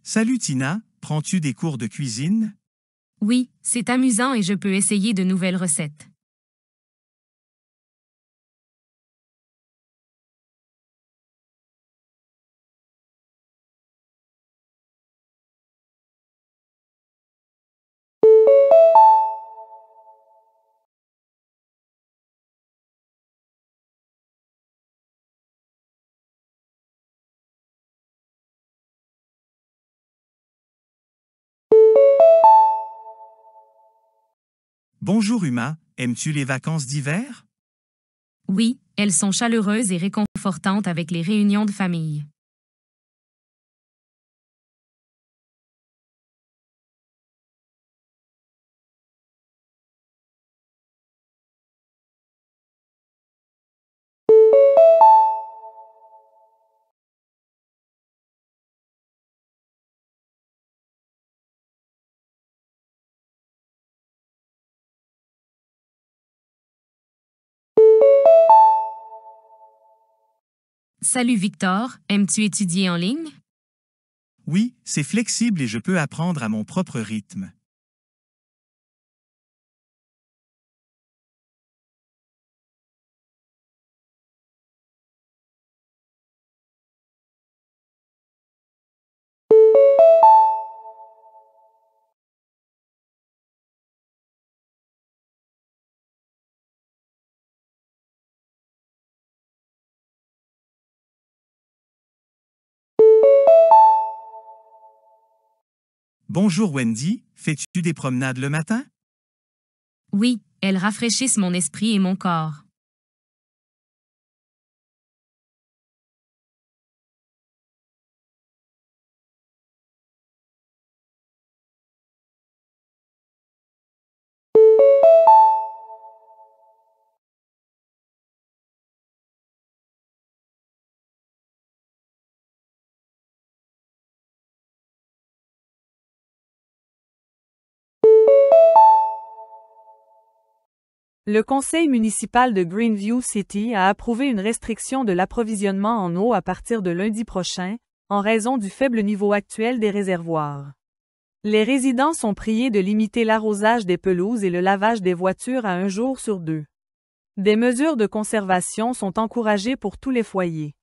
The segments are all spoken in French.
Salut Tina, prends-tu des cours de cuisine? Oui, c'est amusant et je peux essayer de nouvelles recettes. Bonjour Uma, aimes-tu les vacances d'hiver? Oui, elles sont chaleureuses et réconfortantes avec les réunions de famille. Salut Victor, aimes-tu étudier en ligne? Oui, c'est flexible et je peux apprendre à mon propre rythme. Bonjour Wendy, fais-tu des promenades le matin? Oui, elles rafraîchissent mon esprit et mon corps. Le conseil municipal de Greenview City a approuvé une restriction de l'approvisionnement en eau à partir de lundi prochain, en raison du faible niveau actuel des réservoirs. Les résidents sont priés de limiter l'arrosage des pelouses et le lavage des voitures à 1 jour sur 2. Des mesures de conservation sont encouragées pour tous les foyers.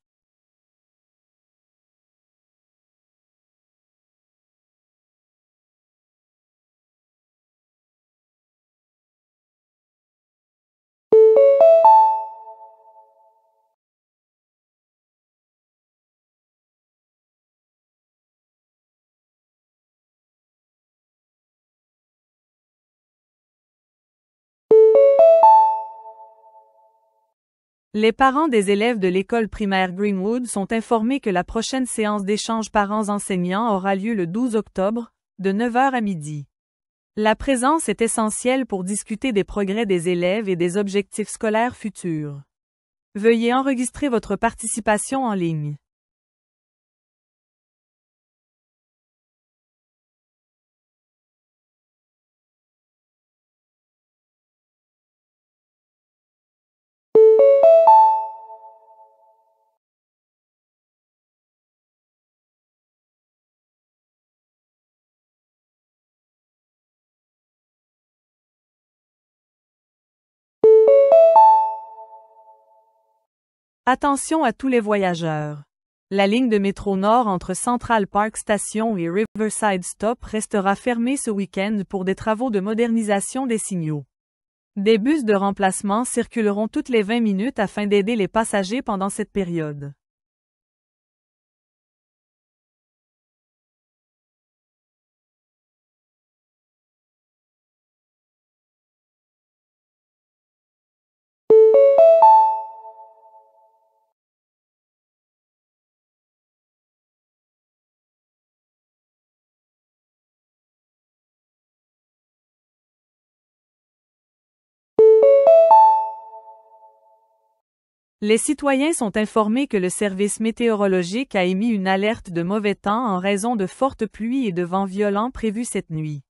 Les parents des élèves de l'école primaire Greenwood sont informés que la prochaine séance d'échange parents-enseignants aura lieu le 12 octobre, de 9 h à midi. La présence est essentielle pour discuter des progrès des élèves et des objectifs scolaires futurs. Veuillez enregistrer votre participation en ligne. Attention à tous les voyageurs. La ligne de métro nord entre Central Park Station et Riverside Stop restera fermée ce week-end pour des travaux de modernisation des signaux. Des bus de remplacement circuleront toutes les 20 minutes afin d'aider les passagers pendant cette période. Les citoyens sont informés que le service météorologique a émis une alerte de mauvais temps en raison de fortes pluies et de vents violents prévus cette nuit.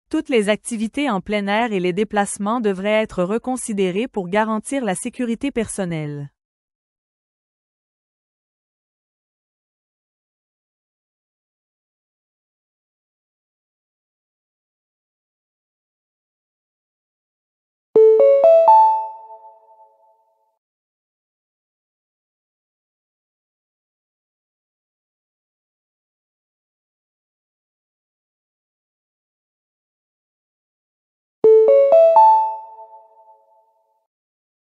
Toutes les activités en plein air et les déplacements devraient être reconsidérés pour garantir la sécurité personnelle.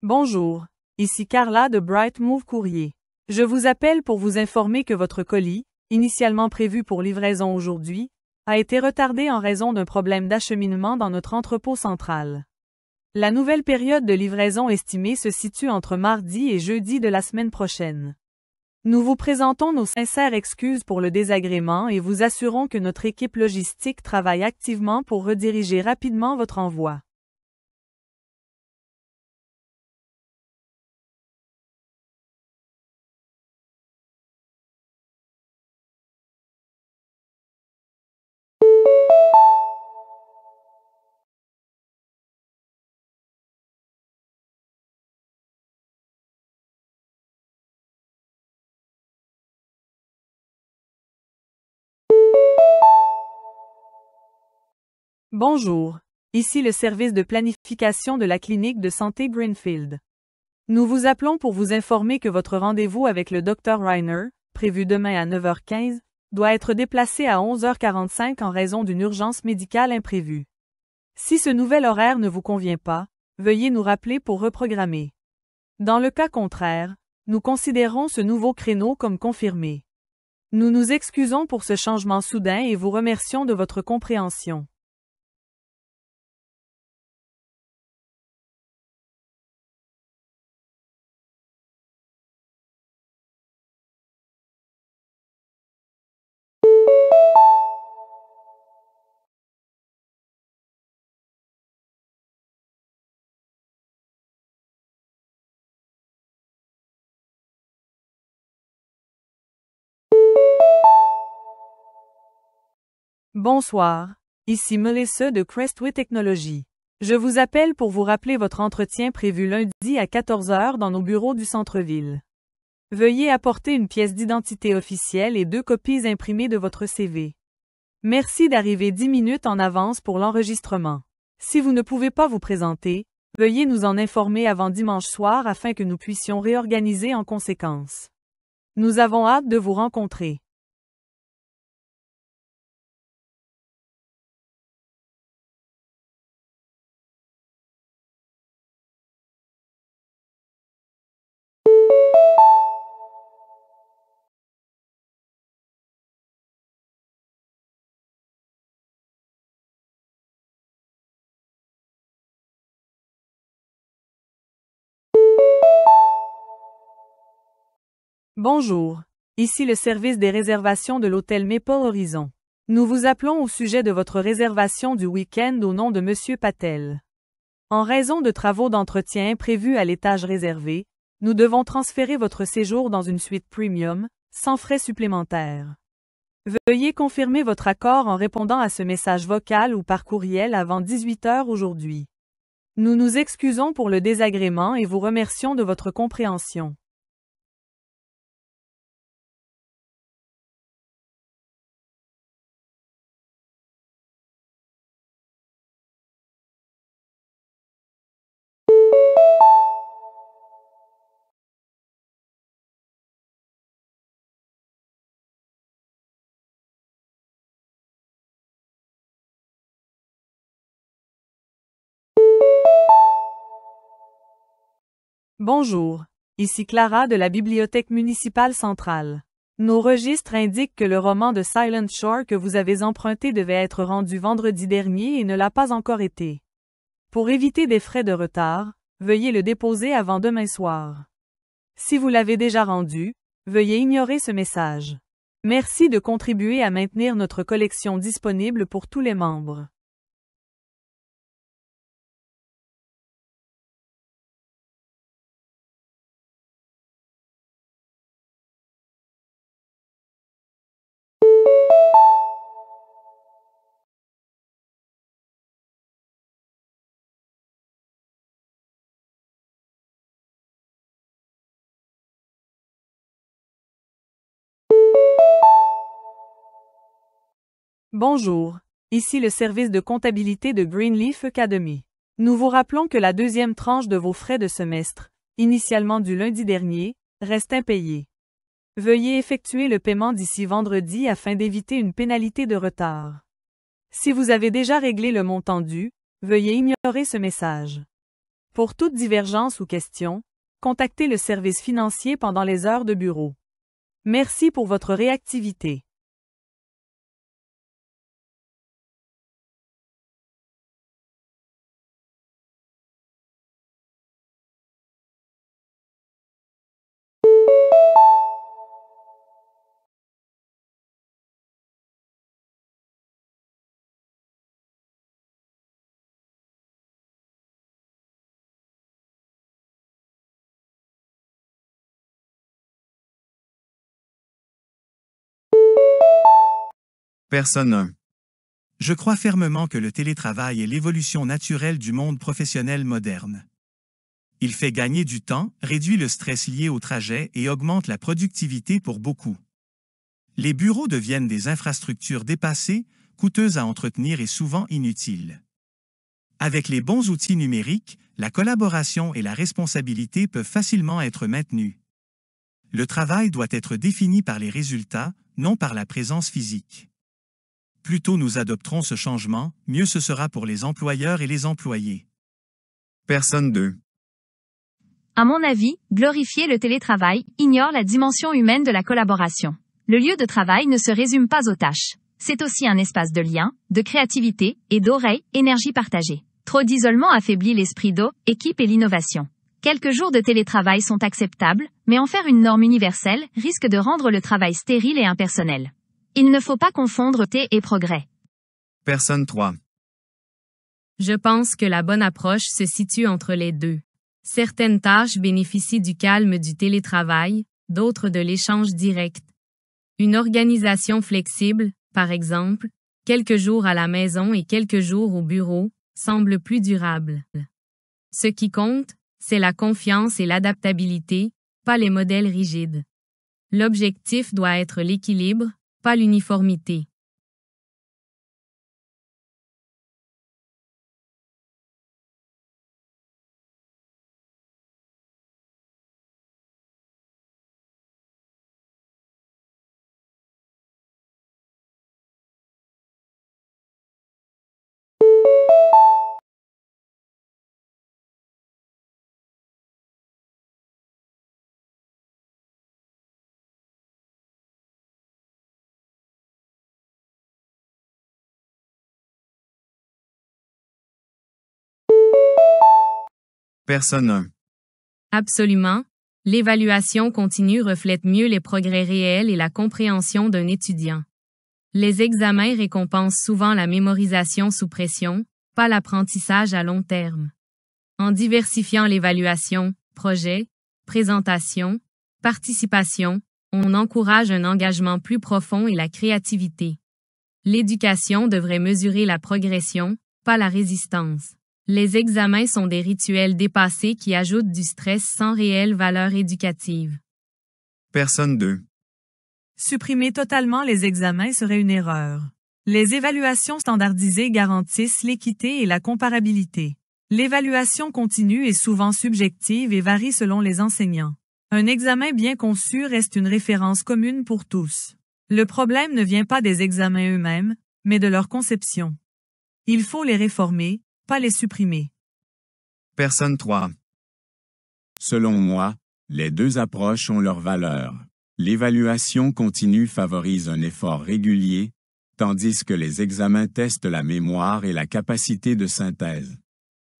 Bonjour, ici Carla de Bright Move Courrier. Je vous appelle pour vous informer que votre colis, initialement prévu pour livraison aujourd'hui, a été retardé en raison d'un problème d'acheminement dans notre entrepôt central. La nouvelle période de livraison estimée se situe entre mardi et jeudi de la semaine prochaine. Nous vous présentons nos sincères excuses pour le désagrément et vous assurons que notre équipe logistique travaille activement pour rediriger rapidement votre envoi. Bonjour, ici le service de planification de la clinique de santé Greenfield. Nous vous appelons pour vous informer que votre rendez-vous avec le Dr Reiner, prévu demain à 9h15, doit être déplacé à 11h45 en raison d'une urgence médicale imprévue. Si ce nouvel horaire ne vous convient pas, veuillez nous rappeler pour reprogrammer. Dans le cas contraire, nous considérons ce nouveau créneau comme confirmé. Nous nous excusons pour ce changement soudain et vous remercions de votre compréhension. Bonsoir, ici Melissa de Crestway Technologies. Je vous appelle pour vous rappeler votre entretien prévu lundi à 14h dans nos bureaux du centre-ville. Veuillez apporter une pièce d'identité officielle et 2 copies imprimées de votre CV. Merci d'arriver 10 minutes en avance pour l'enregistrement. Si vous ne pouvez pas vous présenter, veuillez nous en informer avant dimanche soir afin que nous puissions réorganiser en conséquence. Nous avons hâte de vous rencontrer. Bonjour, ici le service des réservations de l'hôtel Maple Horizon. Nous vous appelons au sujet de votre réservation du week-end au nom de Monsieur Patel. En raison de travaux d'entretien imprévus à l'étage réservé, nous devons transférer votre séjour dans une suite premium, sans frais supplémentaires. Veuillez confirmer votre accord en répondant à ce message vocal ou par courriel avant 18h aujourd'hui. Nous nous excusons pour le désagrément et vous remercions de votre compréhension. Bonjour, ici Clara de la Bibliothèque municipale centrale. Nos registres indiquent que le roman de Silent Shore que vous avez emprunté devait être rendu vendredi dernier et ne l'a pas encore été. Pour éviter des frais de retard, veuillez le déposer avant demain soir. Si vous l'avez déjà rendu, veuillez ignorer ce message. Merci de contribuer à maintenir notre collection disponible pour tous les membres. Bonjour, ici le service de comptabilité de Greenleaf Academy. Nous vous rappelons que la deuxième tranche de vos frais de semestre, initialement du lundi dernier, reste impayée. Veuillez effectuer le paiement d'ici vendredi afin d'éviter une pénalité de retard. Si vous avez déjà réglé le montant dû, veuillez ignorer ce message. Pour toute divergence ou question, contactez le service financier pendant les heures de bureau. Merci pour votre réactivité. Personne 1. Je crois fermement que le télétravail est l'évolution naturelle du monde professionnel moderne. Il fait gagner du temps, réduit le stress lié au trajet et augmente la productivité pour beaucoup. Les bureaux deviennent des infrastructures dépassées, coûteuses à entretenir et souvent inutiles. Avec les bons outils numériques, la collaboration et la responsabilité peuvent facilement être maintenues. Le travail doit être défini par les résultats, non par la présence physique. Plus tôt nous adopterons ce changement, mieux ce sera pour les employeurs et les employés. Personne 2. À mon avis, glorifier le télétravail ignore la dimension humaine de la collaboration. Le lieu de travail ne se résume pas aux tâches. C'est aussi un espace de lien, de créativité et d'oreille, énergie partagée. Trop d'isolement affaiblit l'esprit d'équipe et l'innovation. Quelques jours de télétravail sont acceptables, mais en faire une norme universelle risque de rendre le travail stérile et impersonnel. Il ne faut pas confondre thé et progrès. Personne 3. Je pense que la bonne approche se situe entre les deux. Certaines tâches bénéficient du calme du télétravail, d'autres de l'échange direct. Une organisation flexible, par exemple, quelques jours à la maison et quelques jours au bureau, semble plus durable. Ce qui compte, c'est la confiance et l'adaptabilité, pas les modèles rigides. L'objectif doit être l'équilibre, pas l'uniformité. Personne 1. Absolument. L'évaluation continue reflète mieux les progrès réels et la compréhension d'un étudiant. Les examens récompensent souvent la mémorisation sous pression, pas l'apprentissage à long terme. En diversifiant l'évaluation, projet, présentation, participation, on encourage un engagement plus profond et la créativité. L'éducation devrait mesurer la progression, pas la résistance. Les examens sont des rituels dépassés qui ajoutent du stress sans réelle valeur éducative. Personne 2. Supprimer totalement les examens serait une erreur. Les évaluations standardisées garantissent l'équité et la comparabilité. L'évaluation continue est souvent subjective et varie selon les enseignants. Un examen bien conçu reste une référence commune pour tous. Le problème ne vient pas des examens eux-mêmes, mais de leur conception. Il faut les réformer, pas les supprimer. Personne 3. Selon moi, les deux approches ont leur valeur. L'évaluation continue favorise un effort régulier, tandis que les examens testent la mémoire et la capacité de synthèse.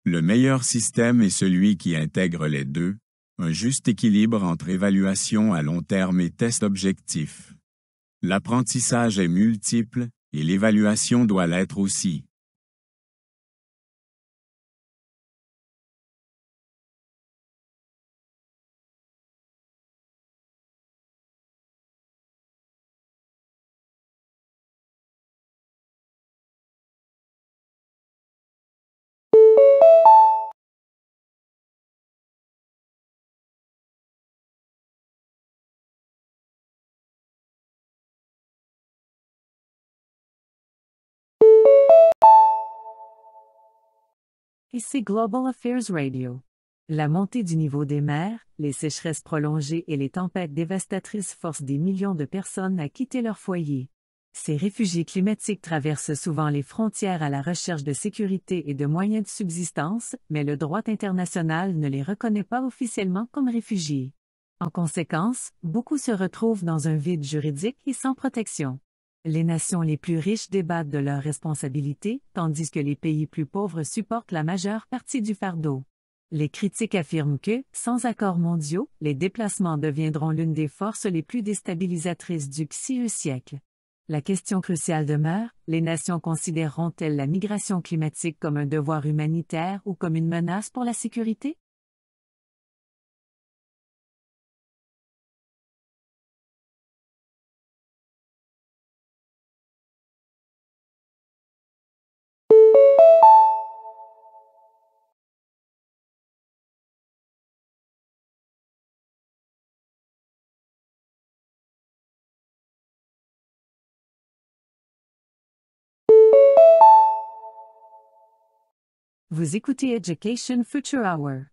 Le meilleur système est celui qui intègre les deux, un juste équilibre entre évaluation à long terme et test objectif. L'apprentissage est multiple, et l'évaluation doit l'être aussi. Ici Global Affairs Radio. La montée du niveau des mers, les sécheresses prolongées et les tempêtes dévastatrices forcent des millions de personnes à quitter leur foyer. Ces réfugiés climatiques traversent souvent les frontières à la recherche de sécurité et de moyens de subsistance, mais le droit international ne les reconnaît pas officiellement comme réfugiés. En conséquence, beaucoup se retrouvent dans un vide juridique et sans protection. Les nations les plus riches débattent de leurs responsabilités, tandis que les pays plus pauvres supportent la majeure partie du fardeau. Les critiques affirment que, sans accords mondiaux, les déplacements deviendront l'une des forces les plus déstabilisatrices du siècle. La question cruciale demeure, les nations considéreront-elles la migration climatique comme un devoir humanitaire ou comme une menace pour la sécurité? Vous écoutez Education Future Hour.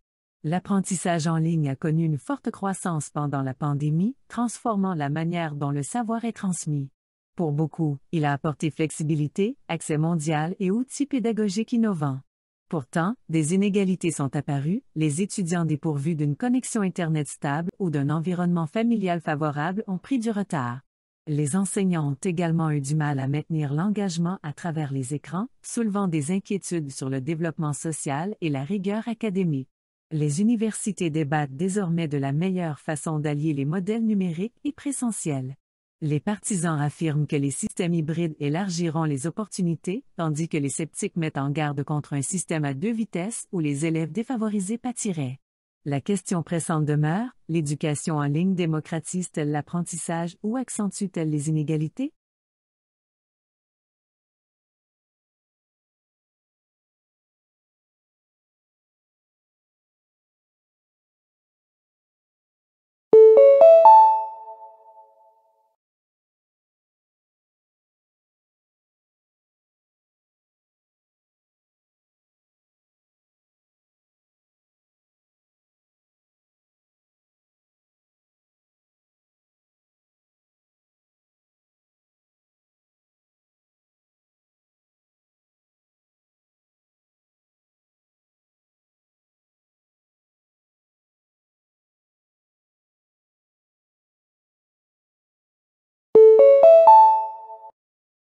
L'apprentissage en ligne a connu une forte croissance pendant la pandémie, transformant la manière dont le savoir est transmis. Pour beaucoup, il a apporté flexibilité, accès mondial et outils pédagogiques innovants. Pourtant, des inégalités sont apparues, les étudiants dépourvus d'une connexion Internet stable ou d'un environnement familial favorable ont pris du retard. Les enseignants ont également eu du mal à maintenir l'engagement à travers les écrans, soulevant des inquiétudes sur le développement social et la rigueur académique. Les universités débattent désormais de la meilleure façon d'allier les modèles numériques et présentiels. Les partisans affirment que les systèmes hybrides élargiront les opportunités, tandis que les sceptiques mettent en garde contre un système à deux vitesses où les élèves défavorisés pâtiraient. La question pressante demeure, l'éducation en ligne démocratise-t-elle l'apprentissage ou accentue-t-elle les inégalités?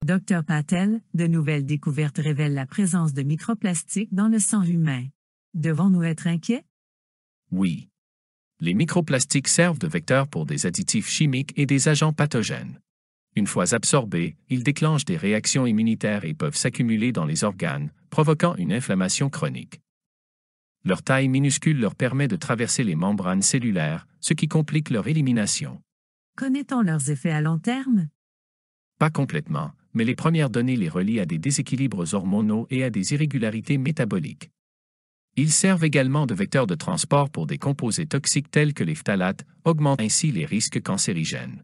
Dr Patel, de nouvelles découvertes révèlent la présence de microplastiques dans le sang humain. Devons-nous être inquiets? Oui. Les microplastiques servent de vecteurs pour des additifs chimiques et des agents pathogènes. Une fois absorbés, ils déclenchent des réactions immunitaires et peuvent s'accumuler dans les organes, provoquant une inflammation chronique. Leur taille minuscule leur permet de traverser les membranes cellulaires, ce qui complique leur élimination. Connaît-on leurs effets à long terme? Pas complètement, mais les premières données les relient à des déséquilibres hormonaux et à des irrégularités métaboliques. Ils servent également de vecteurs de transport pour des composés toxiques tels que les phtalates, augmentant ainsi les risques cancérigènes.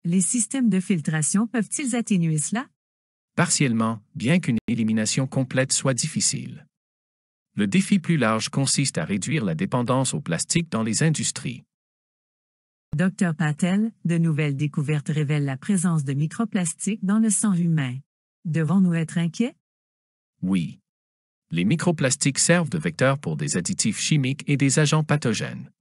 Les systèmes de filtration peuvent-ils atténuer cela? Partiellement, bien qu'une élimination complète soit difficile. Le défi plus large consiste à réduire la dépendance au plastique dans les industries. Dr Patel, de nouvelles découvertes révèlent la présence de microplastiques dans le sang humain. Devons-nous être inquiets? Oui. Les microplastiques servent de vecteurs pour des additifs chimiques et des agents pathogènes.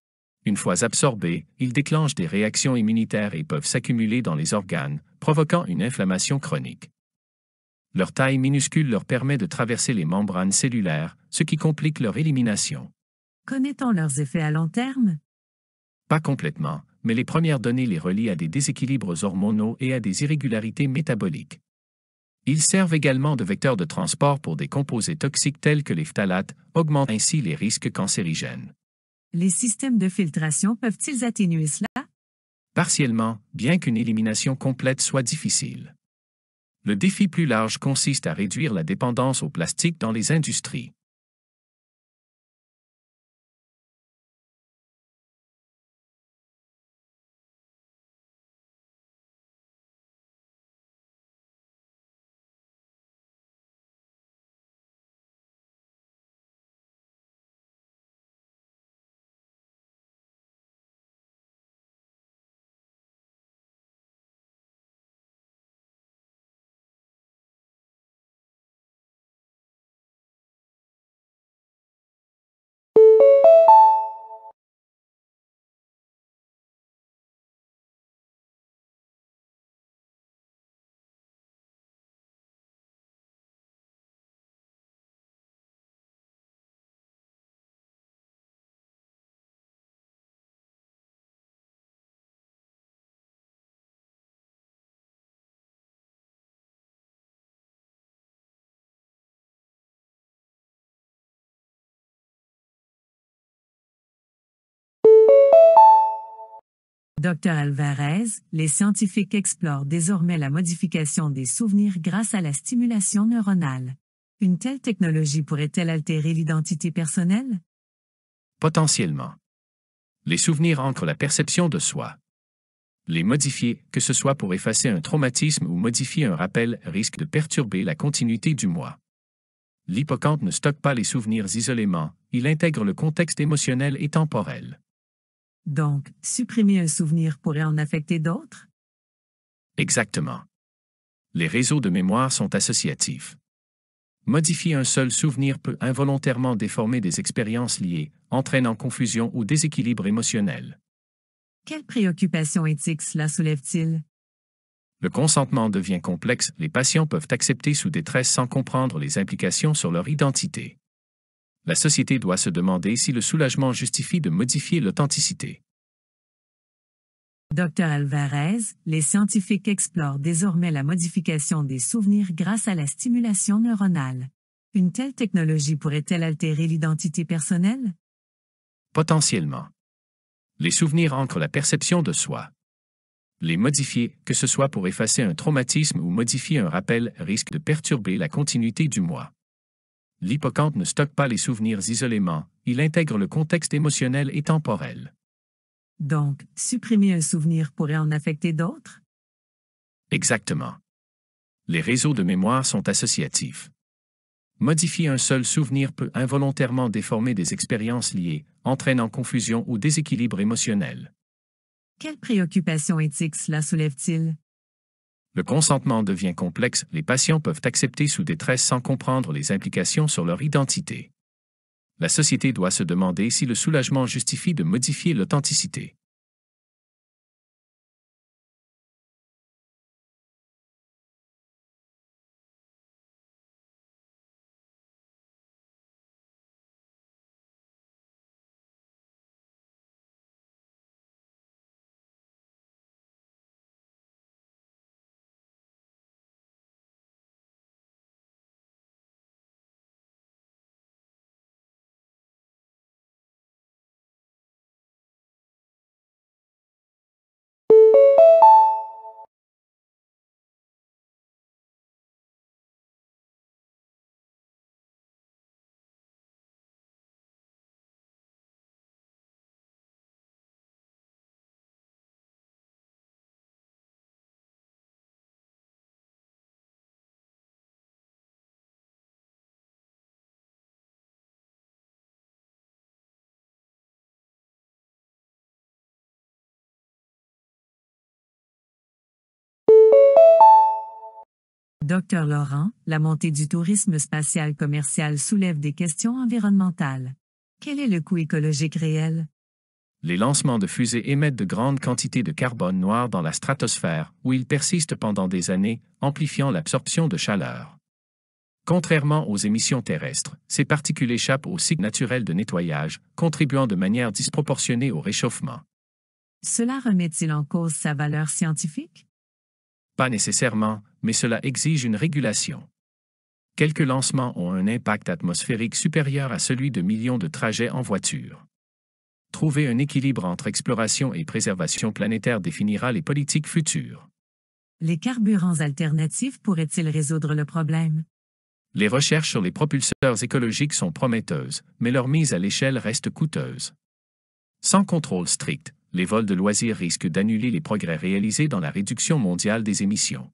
Une fois absorbés, ils déclenchent des réactions immunitaires et peuvent s'accumuler dans les organes, provoquant une inflammation chronique. Leur taille minuscule leur permet de traverser les membranes cellulaires, ce qui complique leur élimination. Connaît-on leurs effets à long terme? Pas complètement, mais les premières données les relient à des déséquilibres hormonaux et à des irrégularités métaboliques. Ils servent également de vecteurs de transport pour des composés toxiques tels que les phtalates, augmentant ainsi les risques cancérigènes. Les systèmes de filtration peuvent-ils atténuer cela? Partiellement, bien qu'une élimination complète soit difficile. Le défi plus large consiste à réduire la dépendance au plastique dans les industries. Dr Alvarez, les scientifiques explorent désormais la modification des souvenirs grâce à la stimulation neuronale. Une telle technologie pourrait-elle altérer l'identité personnelle? Potentiellement. Les souvenirs ancrent la perception de soi. Les modifier, que ce soit pour effacer un traumatisme ou modifier un rappel, risque de perturber la continuité du moi. L'hippocampe ne stocke pas les souvenirs isolément, il intègre le contexte émotionnel et temporel. Donc, supprimer un souvenir pourrait en affecter d'autres? Exactement. Les réseaux de mémoire sont associatifs. Modifier un seul souvenir peut involontairement déformer des expériences liées, entraînant confusion ou déséquilibre émotionnel. Quelle préoccupation éthique cela soulève-t-il? Le consentement devient complexe, les patients peuvent accepter sous détresse sans comprendre les implications sur leur identité. La société doit se demander si le soulagement justifie de modifier l'authenticité. Dr Alvarez, les scientifiques explorent désormais la modification des souvenirs grâce à la stimulation neuronale. Une telle technologie pourrait-elle altérer l'identité personnelle? Potentiellement. Les souvenirs ancrent la perception de soi. Les modifier, que ce soit pour effacer un traumatisme ou modifier un rappel, risque de perturber la continuité du moi. L'hippocampe ne stocke pas les souvenirs isolément, il intègre le contexte émotionnel et temporel. Donc, supprimer un souvenir pourrait en affecter d'autres? Exactement. Les réseaux de mémoire sont associatifs. Modifier un seul souvenir peut involontairement déformer des expériences liées, entraînant confusion ou déséquilibre émotionnel. Quelle préoccupation éthique cela soulève-t-il? Le consentement devient complexe, les patients peuvent accepter sous détresse sans comprendre les implications sur leur identité. La société doit se demander si le soulagement justifie de modifier l'authenticité. Dr Laurent, la montée du tourisme spatial commercial soulève des questions environnementales. Quel est le coût écologique réel? Les lancements de fusées émettent de grandes quantités de carbone noir dans la stratosphère, où ils persistent pendant des années, amplifiant l'absorption de chaleur. Contrairement aux émissions terrestres, ces particules échappent au cycle naturel de nettoyage, contribuant de manière disproportionnée au réchauffement. Cela remet-il en cause sa valeur scientifique? Pas nécessairement, mais cela exige une régulation. Quelques lancements ont un impact atmosphérique supérieur à celui de millions de trajets en voiture. Trouver un équilibre entre exploration et préservation planétaire définira les politiques futures. Les carburants alternatifs pourraient-ils résoudre le problème? Les recherches sur les propulseurs écologiques sont prometteuses, mais leur mise à l'échelle reste coûteuse. Sans contrôle strict, les vols de loisirs risquent d'annuler les progrès réalisés dans la réduction mondiale des émissions.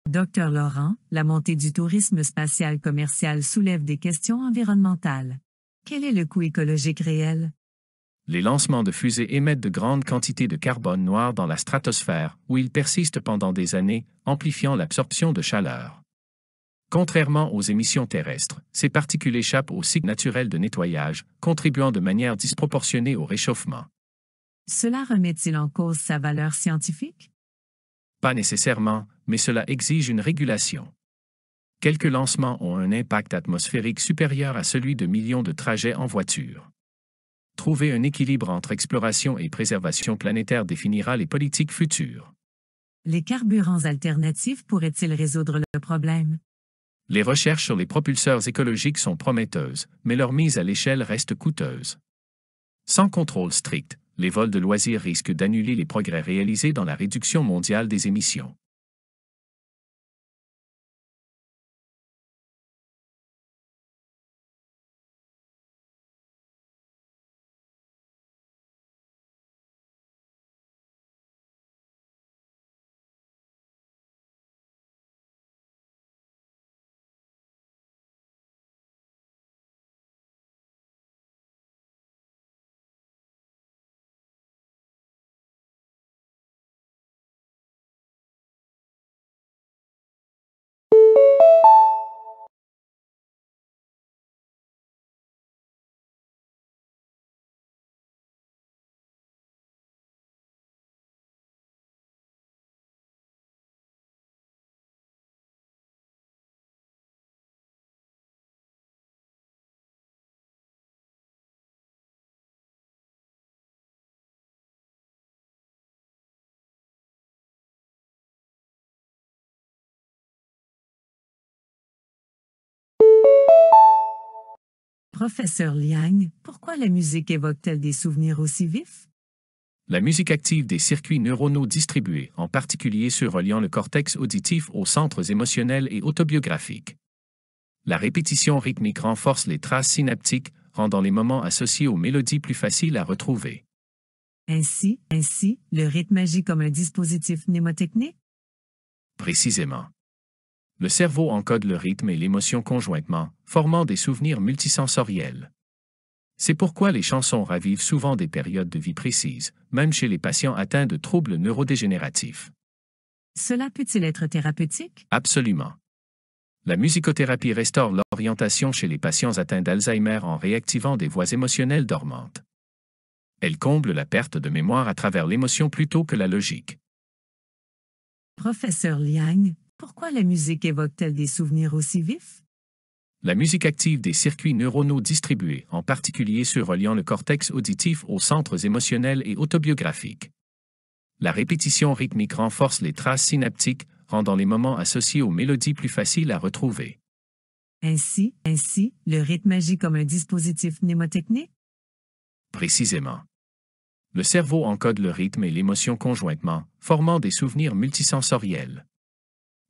Dr Laurent, la montée du tourisme spatial commercial soulève des questions environnementales. Quel est le coût écologique réel? Les lancements de fusées émettent de grandes quantités de carbone noir dans la stratosphère, où ils persistent pendant des années, amplifiant l'absorption de chaleur. Contrairement aux émissions terrestres, ces particules échappent au cycle naturel de nettoyage, contribuant de manière disproportionnée au réchauffement. Cela remet-il en cause sa valeur scientifique? Pas nécessairement, mais cela exige une régulation. Quelques lancements ont un impact atmosphérique supérieur à celui de millions de trajets en voiture. Trouver un équilibre entre exploration et préservation planétaire définira les politiques futures. Les carburants alternatifs pourraient-ils résoudre le problème? Les recherches sur les propulseurs écologiques sont prometteuses, mais leur mise à l'échelle reste coûteuse. Sans contrôle strict, Les vols de loisirs risquent d'annuler les progrès réalisés dans la réduction mondiale des émissions. Professeur Liang, pourquoi la musique évoque-t-elle des souvenirs aussi vifs? La musique active des circuits neuronaux distribués, en particulier ceux reliant le cortex auditif aux centres émotionnels et autobiographiques. La répétition rythmique renforce les traces synaptiques, rendant les moments associés aux mélodies plus faciles à retrouver. Ainsi, le rythme agit comme un dispositif mnémotechnique? Précisément. Le cerveau encode le rythme et l'émotion conjointement, formant des souvenirs multisensoriels. C'est pourquoi les chansons ravivent souvent des périodes de vie précises, même chez les patients atteints de troubles neurodégénératifs. Cela peut-il être thérapeutique? Absolument. La musicothérapie restaure l'orientation chez les patients atteints d'Alzheimer en réactivant des voies émotionnelles dormantes. Elle comble la perte de mémoire à travers l'émotion plutôt que la logique. Professeur Liang, pourquoi la musique évoque-t-elle des souvenirs aussi vifs? La musique active des circuits neuronaux distribués, en particulier ceux reliant le cortex auditif aux centres émotionnels et autobiographiques. La répétition rythmique renforce les traces synaptiques, rendant les moments associés aux mélodies plus faciles à retrouver. Ainsi, le rythme agit comme un dispositif mnémotechnique? Précisément. Le cerveau encode le rythme et l'émotion conjointement, formant des souvenirs multisensoriels.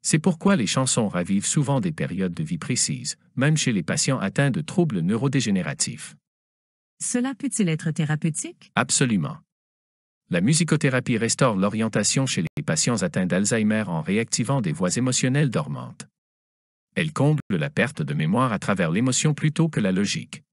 C'est pourquoi les chansons ravivent souvent des périodes de vie précises, même chez les patients atteints de troubles neurodégénératifs. Cela peut-il être thérapeutique? Absolument. La musicothérapie restaure l'orientation chez les patients atteints d'Alzheimer en réactivant des voies émotionnelles dormantes. Elle comble la perte de mémoire à travers l'émotion plutôt que la logique.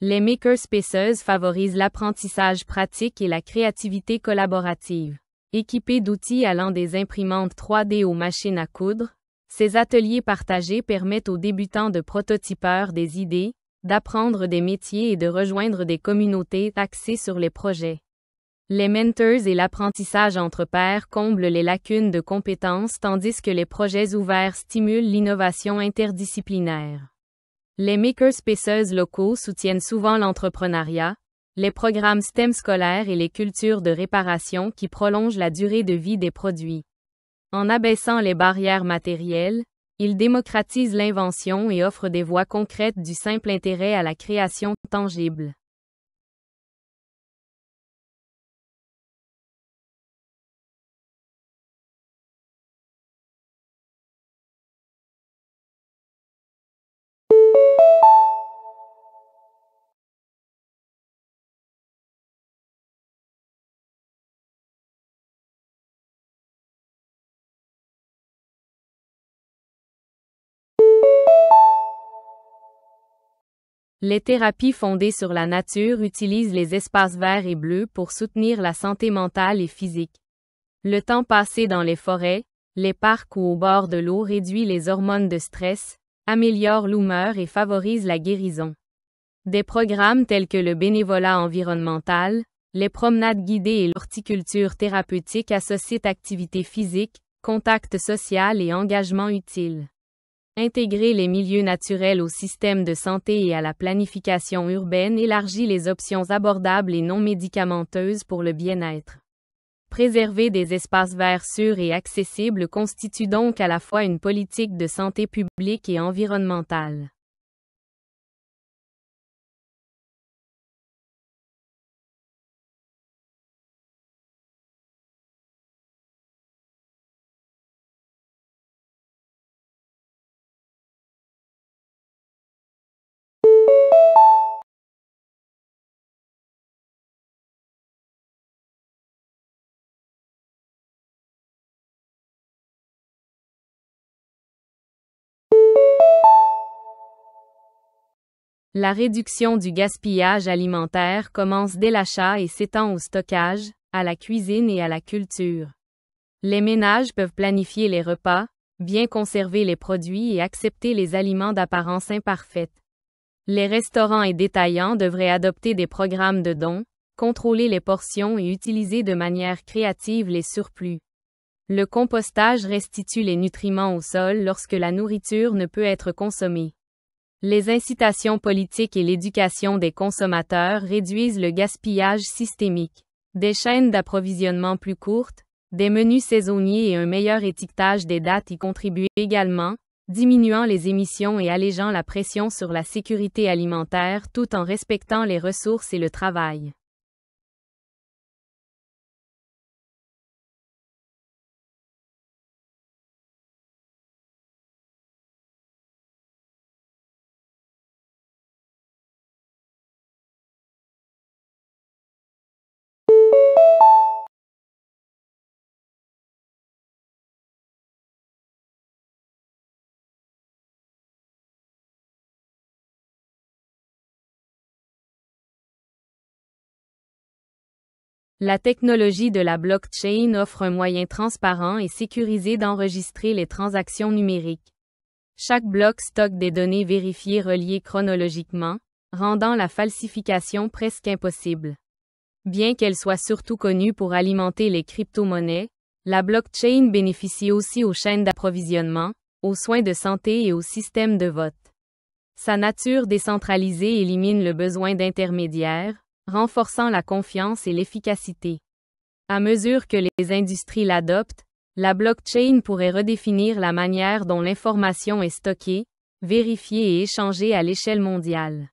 Les makerspaces favorisent l'apprentissage pratique et la créativité collaborative. Équipés d'outils allant des imprimantes 3D aux machines à coudre, ces ateliers partagés permettent aux débutants de prototypeurs des idées, d'apprendre des métiers et de rejoindre des communautés axées sur les projets. Les mentors et l'apprentissage entre pairs comblent les lacunes de compétences tandis que les projets ouverts stimulent l'innovation interdisciplinaire. Les makerspaces locaux soutiennent souvent l'entrepreneuriat, les programmes STEM scolaires et les cultures de réparation qui prolongent la durée de vie des produits. En abaissant les barrières matérielles, ils démocratisent l'invention et offrent des voies concrètes du simple intérêt à la création tangible. Les thérapies fondées sur la nature utilisent les espaces verts et bleus pour soutenir la santé mentale et physique. Le temps passé dans les forêts, les parcs ou au bord de l'eau réduit les hormones de stress, améliore l'humeur et favorise la guérison. Des programmes tels que le bénévolat environnemental, les promenades guidées et l'horticulture thérapeutique associent activité physique, contact social et engagement utile. Intégrer les milieux naturels au système de santé et à la planification urbaine élargit les options abordables et non médicamenteuses pour le bien-être. Préserver des espaces verts sûrs et accessibles constitue donc à la fois une politique de santé publique et environnementale. La réduction du gaspillage alimentaire commence dès l'achat et s'étend au stockage, à la cuisine et à la culture. Les ménages peuvent planifier les repas, bien conserver les produits et accepter les aliments d'apparence imparfaite. Les restaurants et détaillants devraient adopter des programmes de dons, contrôler les portions et utiliser de manière créative les surplus. Le compostage restitue les nutriments au sol lorsque la nourriture ne peut être consommée. Les incitations politiques et l'éducation des consommateurs réduisent le gaspillage systémique. Des chaînes d'approvisionnement plus courtes, des menus saisonniers et un meilleur étiquetage des dates y contribuent également, diminuant les émissions et allégeant la pression sur la sécurité alimentaire tout en respectant les ressources et le travail. La technologie de la blockchain offre un moyen transparent et sécurisé d'enregistrer les transactions numériques. Chaque bloc stocke des données vérifiées reliées chronologiquement, rendant la falsification presque impossible. Bien qu'elle soit surtout connue pour alimenter les crypto-monnaies, la blockchain bénéficie aussi aux chaînes d'approvisionnement, aux soins de santé et aux systèmes de vote. Sa nature décentralisée élimine le besoin d'intermédiaires, renforçant la confiance et l'efficacité. À mesure que les industries l'adoptent, la blockchain pourrait redéfinir la manière dont l'information est stockée, vérifiée et échangée à l'échelle mondiale.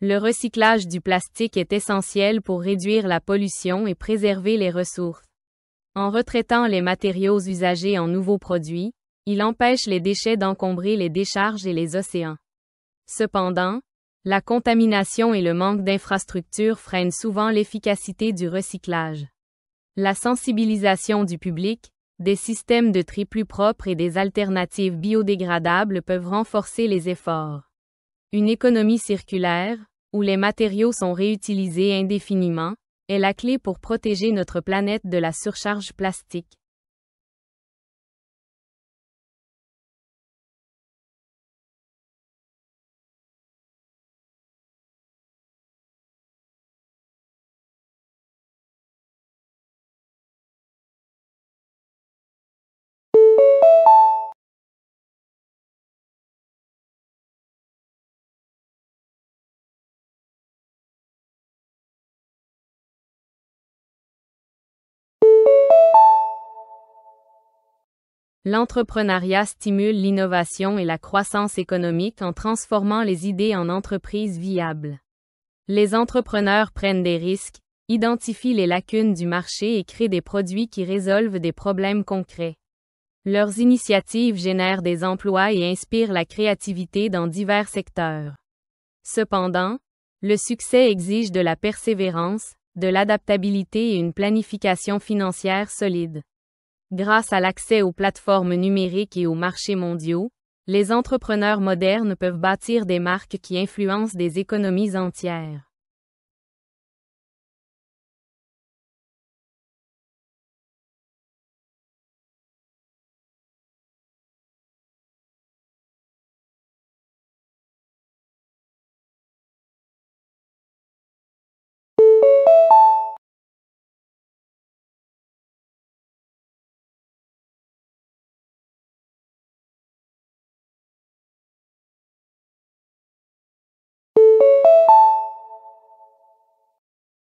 Le recyclage du plastique est essentiel pour réduire la pollution et préserver les ressources. En retraitant les matériaux usagés en nouveaux produits, il empêche les déchets d'encombrer les décharges et les océans. Cependant, la contamination et le manque d'infrastructures freinent souvent l'efficacité du recyclage. La sensibilisation du public, des systèmes de tri plus propres et des alternatives biodégradables peuvent renforcer les efforts. Une économie circulaire, où les matériaux sont réutilisés indéfiniment, est la clé pour protéger notre planète de la surcharge plastique. L'entrepreneuriat stimule l'innovation et la croissance économique en transformant les idées en entreprises viables. Les entrepreneurs prennent des risques, identifient les lacunes du marché et créent des produits qui résolvent des problèmes concrets. Leurs initiatives génèrent des emplois et inspirent la créativité dans divers secteurs. Cependant, le succès exige de la persévérance, de l'adaptabilité et une planification financière solide. Grâce à l'accès aux plateformes numériques et aux marchés mondiaux, les entrepreneurs modernes peuvent bâtir des marques qui influencent des économies entières.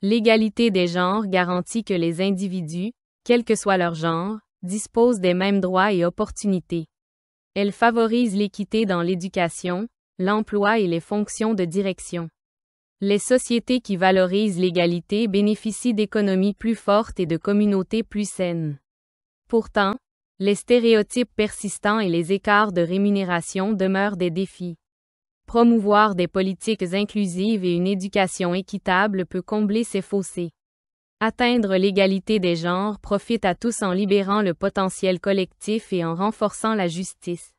L'égalité des genres garantit que les individus, quel que soit leur genre, disposent des mêmes droits et opportunités. Elle favorise l'équité dans l'éducation, l'emploi et les fonctions de direction. Les sociétés qui valorisent l'égalité bénéficient d'économies plus fortes et de communautés plus saines. Pourtant, les stéréotypes persistants et les écarts de rémunération demeurent des défis. Promouvoir des politiques inclusives et une éducation équitable peut combler ces fossés. Atteindre l'égalité des genres profite à tous en libérant le potentiel collectif et en renforçant la justice.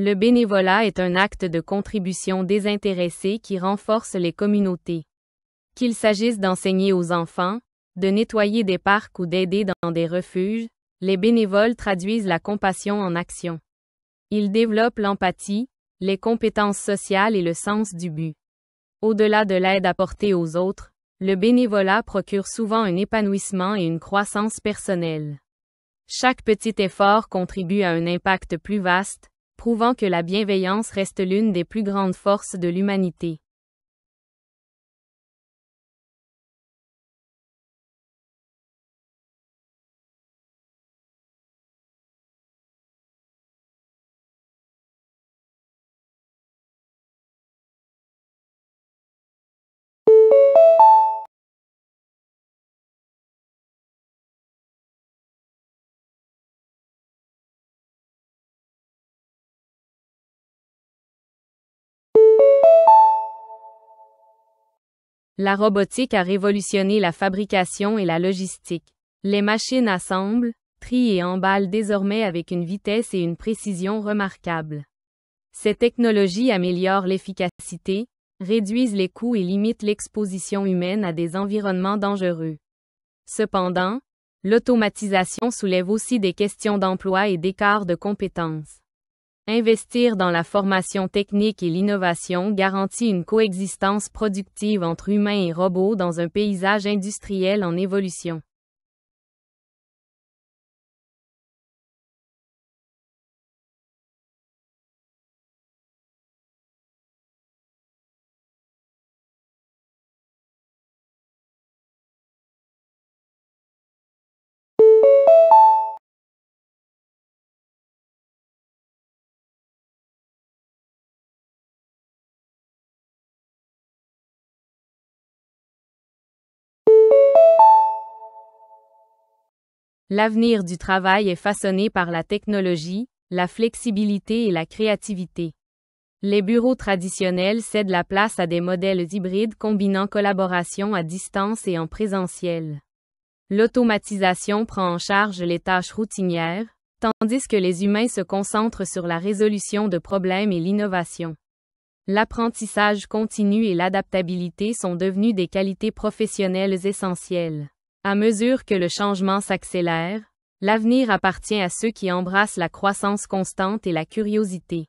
Le bénévolat est un acte de contribution désintéressé qui renforce les communautés. Qu'il s'agisse d'enseigner aux enfants, de nettoyer des parcs ou d'aider dans des refuges, les bénévoles traduisent la compassion en action. Ils développent l'empathie, les compétences sociales et le sens du but. Au-delà de l'aide apportée aux autres, le bénévolat procure souvent un épanouissement et une croissance personnelle. Chaque petit effort contribue à un impact plus vaste, prouvant que la bienveillance reste l'une des plus grandes forces de l'humanité. La robotique a révolutionné la fabrication et la logistique. Les machines assemblent, trient et emballent désormais avec une vitesse et une précision remarquables. Ces technologies améliorent l'efficacité, réduisent les coûts et limitent l'exposition humaine à des environnements dangereux. Cependant, l'automatisation soulève aussi des questions d'emploi et d'écart de compétences. Investir dans la formation technique et l'innovation garantit une coexistence productive entre humains et robots dans un paysage industriel en évolution. L'avenir du travail est façonné par la technologie, la flexibilité et la créativité. Les bureaux traditionnels cèdent la place à des modèles hybrides combinant collaboration à distance et en présentiel. L'automatisation prend en charge les tâches routinières, tandis que les humains se concentrent sur la résolution de problèmes et l'innovation. L'apprentissage continu et l'adaptabilité sont devenus des qualités professionnelles essentielles. À mesure que le changement s'accélère, L'avenir appartient à ceux qui embrassent la croissance constante et la curiosité.